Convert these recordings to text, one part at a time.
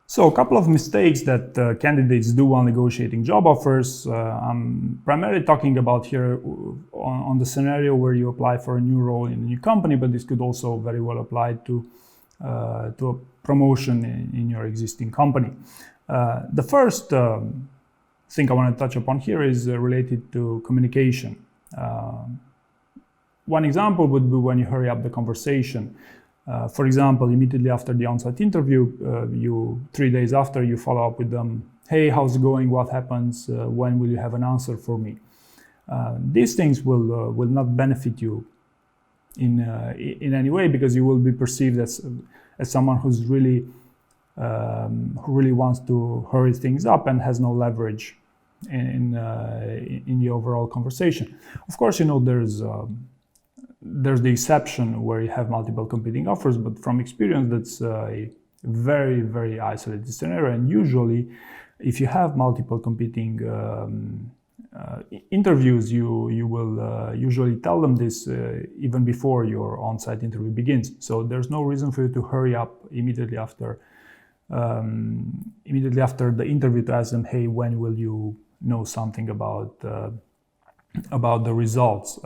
So a couple of mistakes that candidates do while negotiating job offers. I'm primarily talking about here on the scenario where you apply for a new role in a new company, but this could also very well apply to a promotion in your existing company. The first thing I want to touch upon here is related to communication. One example would be when you hurry up the conversation. For example, immediately after the on-site interview, 3 days after, you follow up with them. Hey, how's it going? What happens? When will you have an answer for me? These things will not benefit you in any way, because you will be perceived as someone who really wants to hurry things up and has no leverage in the overall conversation. Of course, there's the exception where you have multiple competing offers, but from experience, that's a very, very isolated scenario. And usually, if you have multiple competing interviews, you will usually tell them this even before your on-site interview begins. So there's no reason for you to hurry up immediately after the interview to ask them, hey, when will you know something about the results.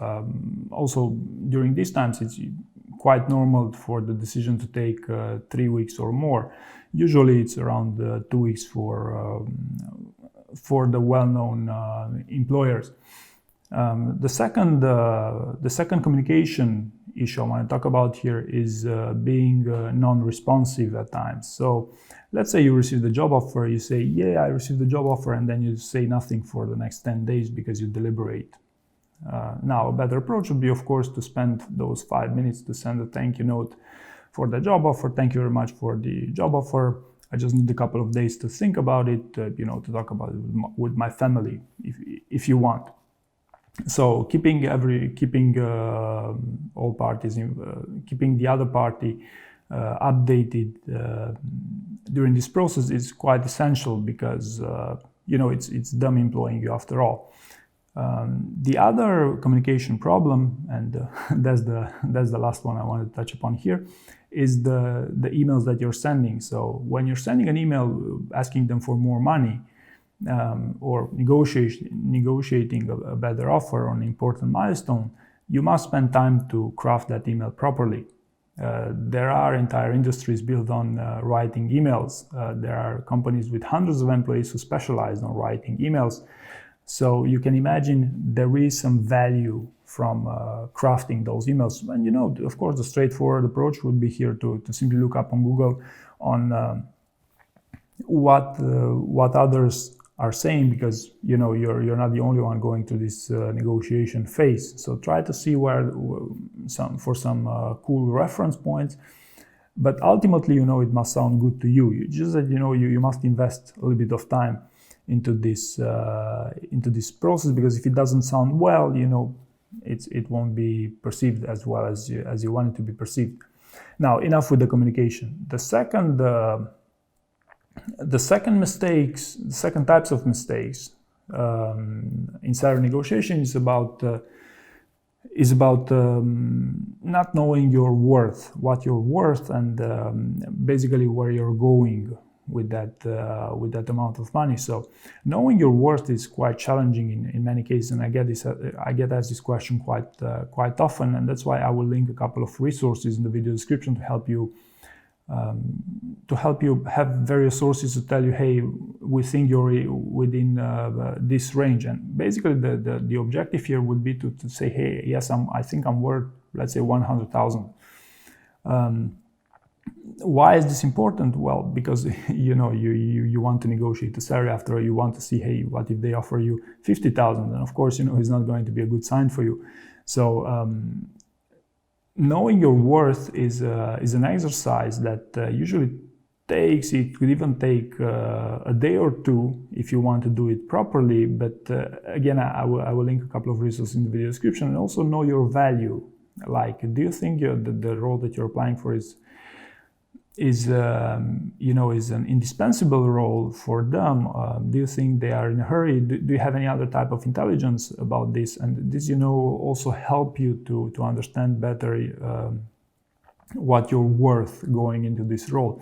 Also, during these times, it's quite normal for the decision to take 3 weeks or more. Usually, it's around 2 weeks for the well-known employers. The second communication issue I want to talk about here is being non-responsive at times. So let's say you receive the job offer, you say, yeah, I received the job offer, and then you say nothing for the next 10 days because you deliberate. Now, a better approach would be, of course, to spend those 5 minutes to send a thank you note for the job offer. Thank you very much for the job offer. I just need a couple of days to think about it, to talk about it with my family, if you want. So keeping all parties, keeping the other party updated during this process is quite essential, because it's them employing you after all. The other communication problem, and that's the last one I want to touch upon here, is the emails that you're sending. So when you're sending an email asking them for more money, or negotiating a better offer on an important milestone, you must spend time to craft that email properly. There are entire industries built on writing emails. There are companies with hundreds of employees who specialize on writing emails. So you can imagine there is some value from crafting those emails. And of course, the straightforward approach would be here to simply look up on Google on what others are saying, because you're not the only one going through this negotiation phase. So try to see for some cool reference points. But ultimately, it must sound good to you. Just that you must invest a little bit of time into this process, because if it doesn't sound well, it won't be perceived as well as you want it to be perceived. Now, enough with the communication. The second types of mistakes in salary negotiation is about not knowing your worth, what you're worth, and basically where you're going with that amount of money. So knowing your worth is quite challenging in many cases, and I get asked this question quite often, and that's why I will link a couple of resources in the video description to help you have various sources to tell you, hey, we think you're within this range. And basically the objective here would be to say, hey, yes, I think I'm worth, let's say, 100,000. Why is this important? Well, because you want to negotiate the salary. After all, you want to see, hey, what if they offer you 50,000? And of course, it's not going to be a good sign for you. So knowing your worth is an exercise that usually it could even take a day or two if you want to do it properly. But again, I will link a couple of resources in the video description. And also know your value. Like, do you think the role that you're applying for is an indispensable role for them? Do you think they are in a hurry? Do you have any other type of intelligence about this? And this, also help you to understand better what you're worth going into this role.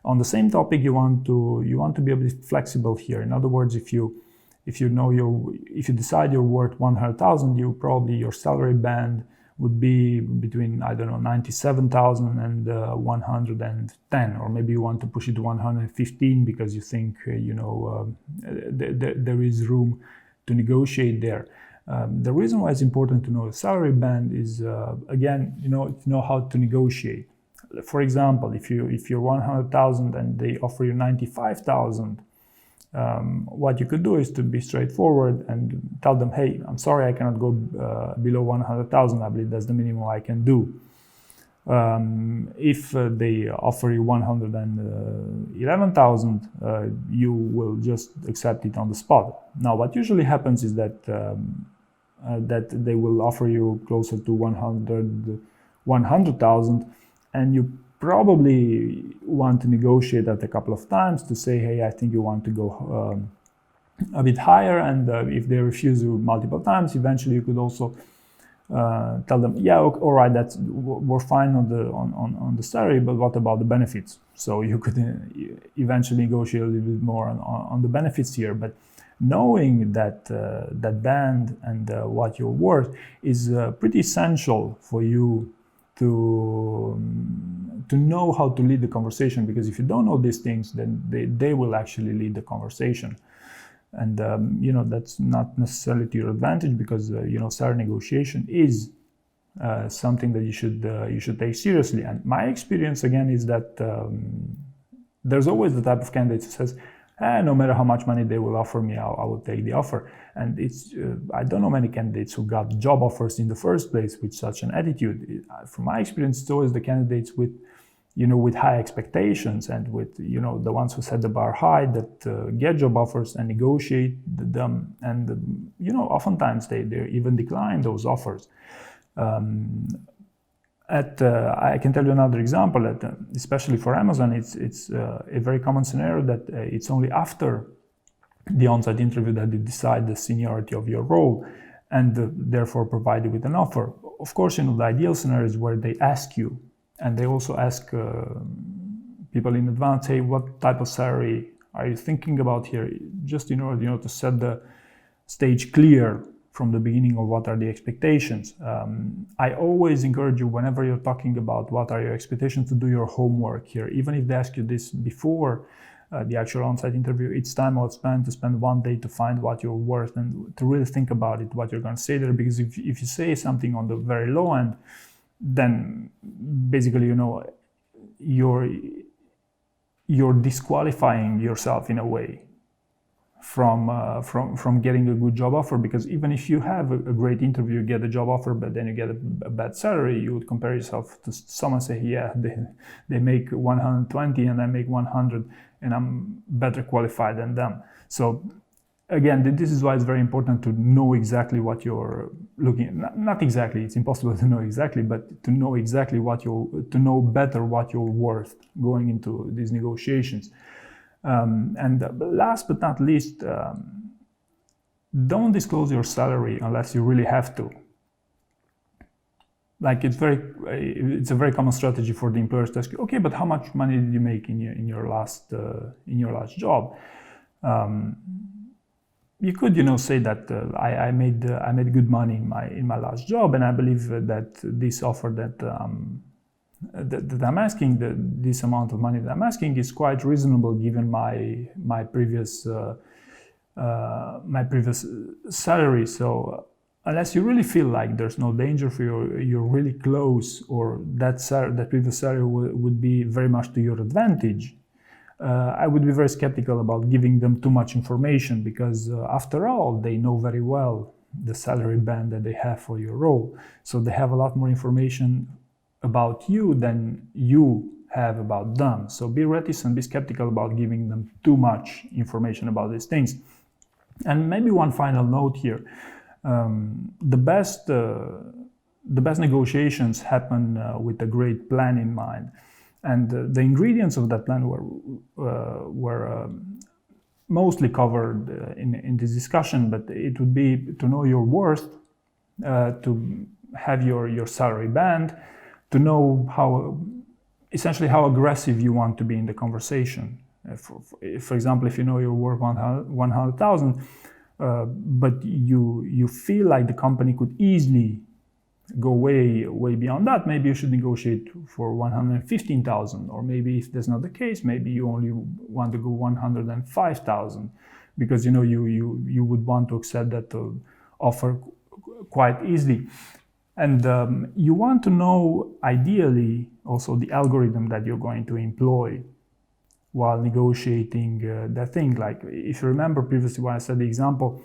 On the same topic, you want to be a bit flexible here. In other words, if you decide you're worth 100,000, your salary band would be between, I don't know, 97,000 and 110, or maybe you want to push it to 115 because you think there is room to negotiate there. The reason why it's important to know the salary band is again, to know how to negotiate. For example, if you're 100,000 and they offer you 95,000. What you could do is to be straightforward and tell them, hey, I'm sorry, I cannot go below 100,000. I believe that's the minimum I can do. If they offer you 111,000, you will just accept it on the spot. Now, what usually happens is that they will offer you closer to 100,000, and you probably want to negotiate that a couple of times to say, hey, I think you want to go a bit higher. And if they refuse you multiple times, eventually you could also tell them, yeah, all right, we're fine on the salary, but what about the benefits? So you could eventually negotiate a little bit more on the benefits here. But knowing that band and what you're worth is pretty essential for you to know how to lead the conversation, because if you don't know these things, then they will actually lead the conversation. And that's not necessarily to your advantage, because salary negotiation is something that you should take seriously. And my experience again is that there's always the type of candidate who says, no matter how much money they will offer me, I will take the offer. And it's I don't know many candidates who got job offers in the first place with such an attitude. From my experience, it's always the candidates with high expectations and with the ones who set the bar high that get job offers and negotiate them, and oftentimes they even decline those offers. I can tell you another example that especially for Amazon, it's a very common scenario that it's only after the on-site interview that they decide the seniority of your role and therefore provide you with an offer. Of course, the ideal scenario is where they ask you, and they also ask people in advance, hey, what type of salary are you thinking about here? Just in order, to set the stage clear from the beginning of what are the expectations. I always encourage you, whenever you're talking about what are your expectations, to do your homework here. Even if they ask you this before the actual on-site interview, it's time well spent to spend one day to find what you're worth and to really think about it, what you're going to say there. Because if you say something on the very low end, then basically, you're disqualifying yourself in a way from getting a good job offer. Because even if you have a great interview, you get a job offer, but then you get a bad salary, you would compare yourself to someone, say, yeah, they make 120 and I make 100 and I'm better qualified than them. So again, this is why it's very important to know exactly what you're looking at. Not exactly, it's impossible to know exactly, but to know exactly to know better what you're worth going into these negotiations. And last but not least, don't disclose your salary unless you really have to. Like it's a very common strategy for the employers to ask you, okay, but how much money did you make in your last job? You could, say that I made good money in my last job, and I believe that this offer that I'm asking, this amount of money that I'm asking, is quite reasonable given my previous salary. So unless you really feel like there's no danger for you're really close, or that previous salary would be very much to your advantage, I would be very skeptical about giving them too much information, because after all, they know very well the salary band that they have for your role. So they have a lot more information about you than you have about them. So be reticent, be skeptical about giving them too much information about these things. And maybe one final note here. The best negotiations happen with a great plan in mind. And the ingredients of that plan were mostly covered in this discussion, but it would be to know your worth, to have your salary band, to know how essentially how aggressive you want to be in the conversation. For example, if you know you're worth 100,000, but you feel like the company could easily go way beyond that, maybe you should negotiate for 115,000, or maybe if that's not the case, maybe you only want to go 105,000, because you would want to accept that offer quite easily. And you want to know, ideally, also the algorithm that you're going to employ while negotiating that thing. Like, if you remember previously when I said the example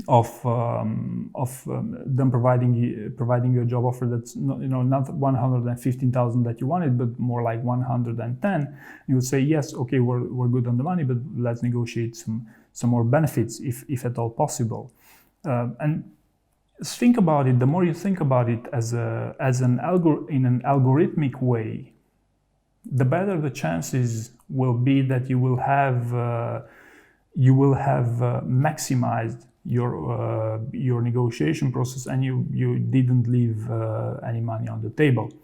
of them providing you a job offer that's not 115,000 that you wanted, but more like 110, you would say, yes, okay, we're good on the money, but let's negotiate some more benefits if at all possible. And think about it. The more you think about it in an algorithmic way, the better the chances will be that you will have maximized your negotiation process, and you didn't leave any money on the table.